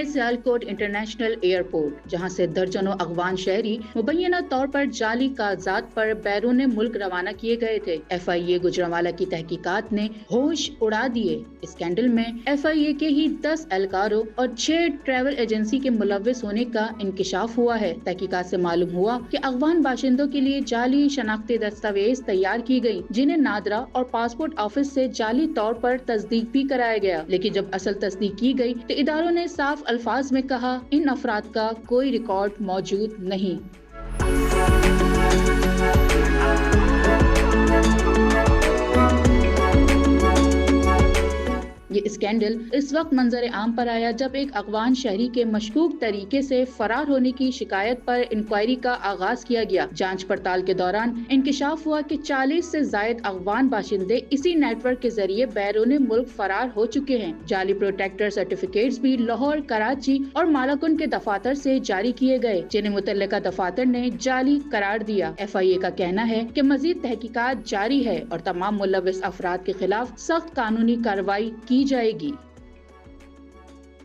ہے Sialkot international airport, جہاں سے درجنوں افغان شہری مبینہ طور پر جعلی کاغذات پر بیرون ملک روانہ کیے گئے تھے۔ FIA گوجرانوالہ کی تحقیقات نے ہوش اڑا دیے۔ اسکینڈل میں FIA کے ہی 10 اہلکاروں اور 6 ٹریول ایجنسی کے ملوث ہونے کا انکشاف ہوا ہے۔ تحقیقات سے معلوم ہوا کہ افغان باشندوں کے لیے جعلی شناختی دستاویز تیار کی گئی، جنہیں نادرا اور پاسپورٹ آفس سے جعلی طور پر تصدیق بھی کرایا گیا، لیکن جب اصل تصدیق کی گئی تو اداروں نے صاف الفاظ میں کہا ان افراد کا کوئی ریکارڈ موجود نہیں۔ یہ اسکینڈل اس وقت منظر عام پر آیا جب ایک افغان شہری کے مشکوک طریقے سے فرار ہونے کی شکایت پر انکوائری کا آغاز کیا گیا۔ جانچ پڑتال کے دوران انکشاف ہوا کہ 40 سے زائد افغان باشندے اسی نیٹ ورک کے ذریعے بیرون ملک فرار ہو چکے ہیں۔ جعلی پروٹیکٹر سرٹیفکیٹس بھی لاہور، کراچی اور مالاکنڈ کے دفاتر سے جاری کیے گئے، جنہیں متعلقہ دفاتر نے جعلی قرار دیا۔ FIA کا کہنا ہے کہ مزید تحقیقات جاری ہے اور تمام ملوث افراد کے خلاف سخت قانونی کارروائی کی جائے گی۔